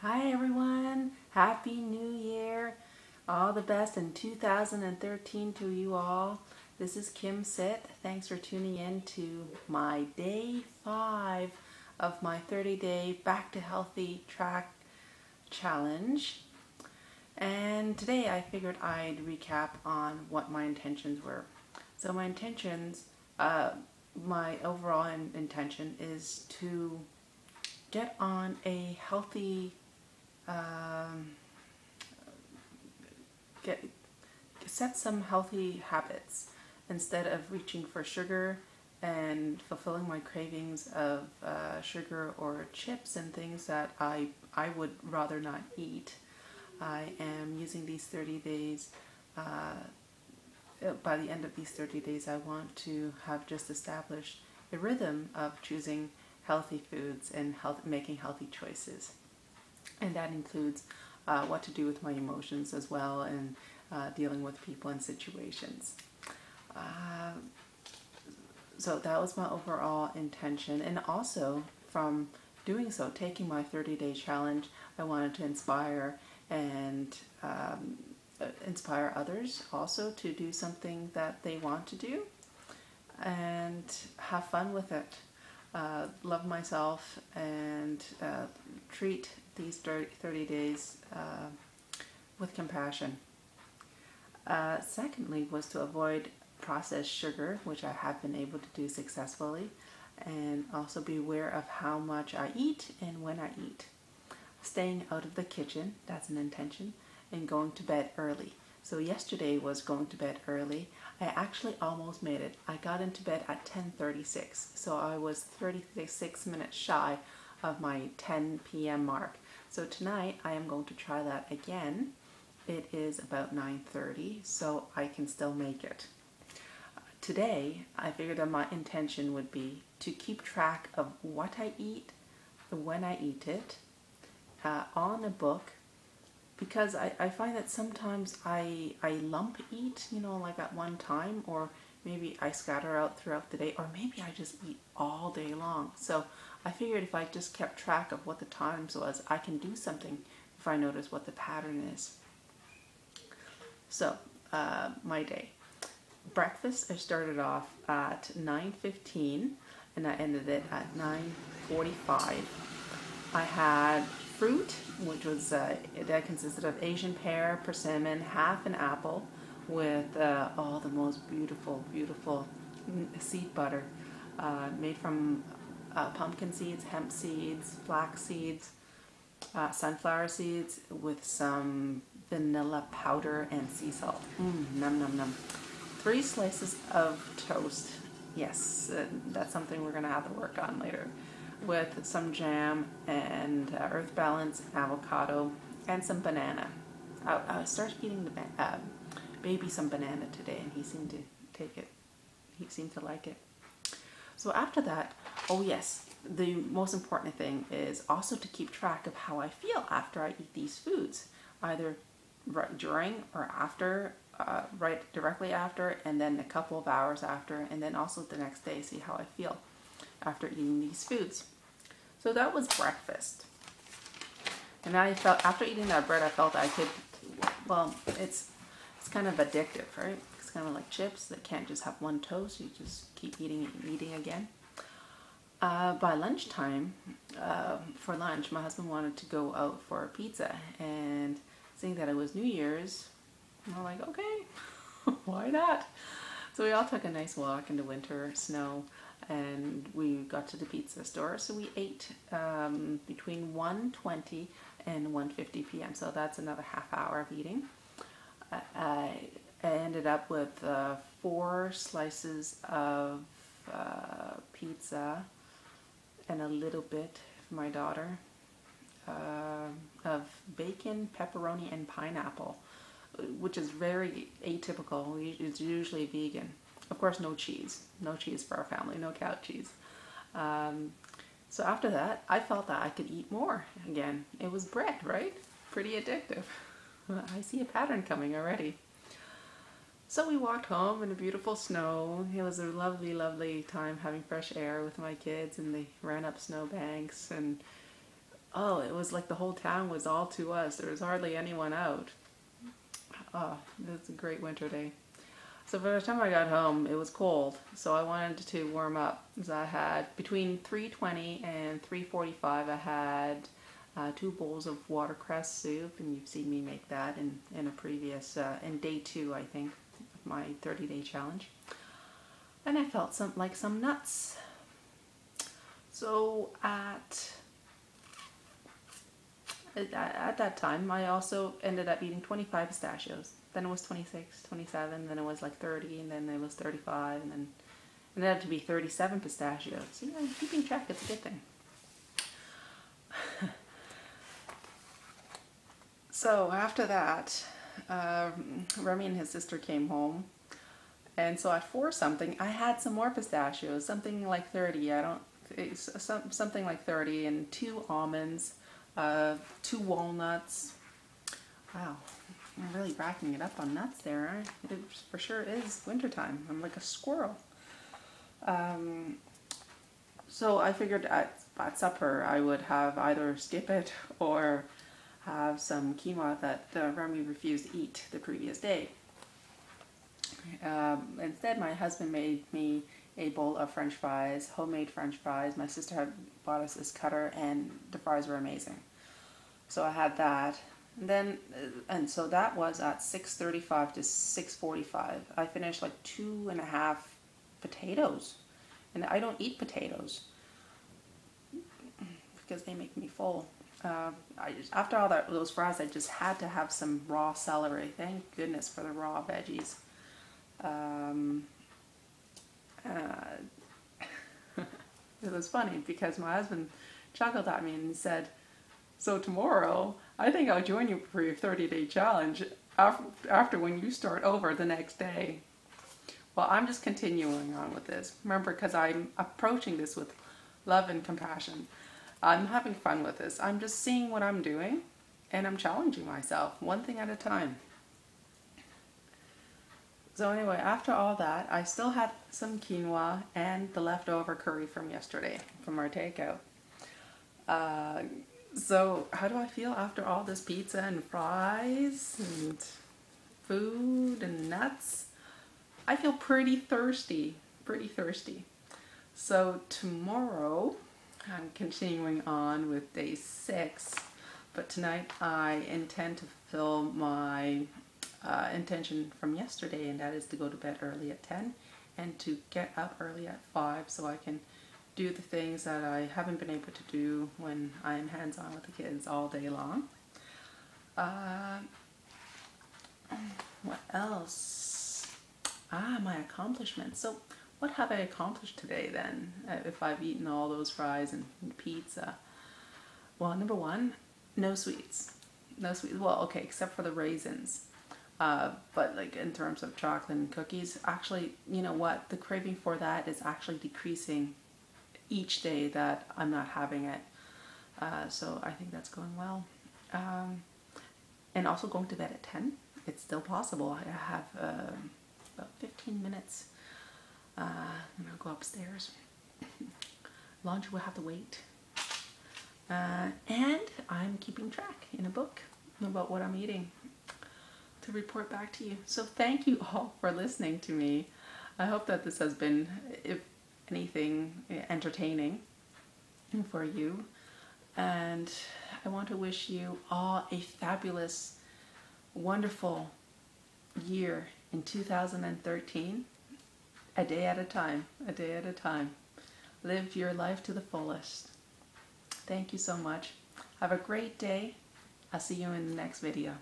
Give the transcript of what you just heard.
Hi everyone, Happy New Year. All the best in 2013 to you all. This is Kim Sit. Thanks for tuning in to my day 5 of my 30-day Back to Healthy Track challenge. And today I figured I'd recap on what my intentions were. So my intentions, my overall intention is to get on a healthy get set some healthy habits instead of reaching for sugar and fulfilling my cravings of sugar or chips and things that I would rather not eat. I am using these 30 days. By the end of these 30 days, I want to have just established a rhythm of choosing healthy foods and making healthy choices. And that includes what to do with my emotions as well, and dealing with people and situations. So that was my overall intention. And also from doing so, taking my 30-day challenge, I wanted to inspire and inspire others also to do something that they want to do and have fun with it. Love myself and treat these 30 days with compassion. Secondly was to avoid processed sugar, which I have been able to do successfully, and also be aware of how much I eat and when I eat. Staying out of the kitchen, that's an intention, and going to bed early. So yesterday was going to bed early. I actually almost made it. I got into bed at 10:36, so I was 36 minutes shy of my 10 p.m. mark. So tonight I am going to try that again. It is about 9:30, so I can still make it. Today, I figured that my intention would be to keep track of what I eat, when I eat it, on a book, because I find that sometimes I lump eat, like at one time, or maybe I scatter out throughout the day, or maybe I just eat all day long. So I figured if I just kept track of what the times was, I can do something if I notice what the pattern is. So, my day. Breakfast, I started off at 9:15 and I ended it at 9:45. I had fruit, which was that consisted of Asian pear, persimmon, half an apple, with all the most beautiful seed butter made from pumpkin seeds, hemp seeds, flax seeds, sunflower seeds, with some vanilla powder and sea salt. Num num num. 3 slices of toast. Yes, that's something we're going to have to work on later. With some jam and Earth Balance avocado and some banana. I started eating the baby some banana today, and he seemed to take it. He seemed to like it. So after that, oh yes, the most important thing is also to keep track of how I feel after I eat these foods, either right during or after, right directly after, and then a couple of hours after, and then also the next day, see how I feel after eating these foods. So that was breakfast. And I felt, after eating that bread, I felt I could, well, it's kind of addictive, right? It's kind of like chips that can't just have one toast. You just keep eating and eating again. By lunchtime, for lunch, my husband wanted to go out for a pizza, and seeing that it was New Year's, I'm like, okay, why not? So we all took a nice walk in the winter snow, and we got to the pizza store. So we ate between 1:20 and 1:50 p.m. So that's another half hour of eating. I ended up with 4 slices of pizza and a little bit for my daughter of bacon, pepperoni, and pineapple, which is very atypical. It's usually vegan. Of course, no cheese. No cheese for our family. No cow cheese. So after that, I felt that I could eat more again. It was bread, right? Pretty addictive. I see a pattern coming already. So we walked home in the beautiful snow. It was a lovely time having fresh air with my kids, and they ran up snowbanks, and oh, it was like the whole town was all to us. There was hardly anyone out. Oh, it was a great winter day. So by the time I got home, it was cold. So I wanted to warm up. So I had between 3:20 and 3:45. I had 2 bowls of watercress soup, and you've seen me make that in a previous in day 2, I think, of my 30-day challenge. And I felt some nuts. So at that time, I also ended up eating 25 pistachios. Then it was 26, 27, then it was like 30, and then it was 35, and then it ended up to be 37 pistachios. So yeah, keeping track, it's a good thing. So after that, Remy and his sister came home. And so at 4 something, I had some more pistachios, something like 30. Something like 30, and 2 almonds, 2 walnuts. Wow, I'm really racking it up on nuts there. It for sure is wintertime. I'm like a squirrel. So I figured at supper I would have either skip it or have some quinoa that Remy refused to eat the previous day. Instead, my husband made me a bowl of French fries, homemade French fries. My sister had bought us this cutter, and the fries were amazing. So I had that. And so that was at 6:35 to 6:45. I finished like 2.5 potatoes, and I don't eat potatoes because they make me full. After all those fries, I just had to have some raw celery. Thank goodness for the raw veggies. It was funny because my husband chuckled at me and said, "So tomorrow, I think I'll join you for your 30-day challenge after when you start over the next day." Well, I'm just continuing on with this. Remember, because I'm approaching this with love and compassion. I'm having fun with this. I'm just seeing what I'm doing, and I'm challenging myself, one thing at a time. So anyway, after all that, I still had some quinoa and the leftover curry from yesterday, from our takeout. So how do I feel after all this pizza and fries and food and nuts? I feel pretty thirsty, So tomorrow, I'm continuing on with day 6, but tonight I intend to fulfill my intention from yesterday, and that is to go to bed early at 10 and to get up early at 5 so I can do the things that I haven't been able to do when I'm hands-on with the kids all day long. What else? My accomplishments. So what have I accomplished today then, if I've eaten all those fries and pizza? Well, number 1, no sweets. No sweets. Well, okay, except for the raisins. But like in terms of chocolate and cookies, actually, you know what? The craving for that is actually decreasing each day that I'm not having it. So I think that's going well. And also going to bed at 10. It's still possible. I have about 15 minutes. And I'll go upstairs. Laundry will have to wait. And I'm keeping track in a book about what I'm eating to report back to you. So thank you all for listening to me. I hope that this has been, if anything, entertaining for you. And I want to wish you all a fabulous, wonderful year in 2013. A day at a time, a day at a time. Live your life to the fullest. Thank you so much. Have a great day. I'll see you in the next video.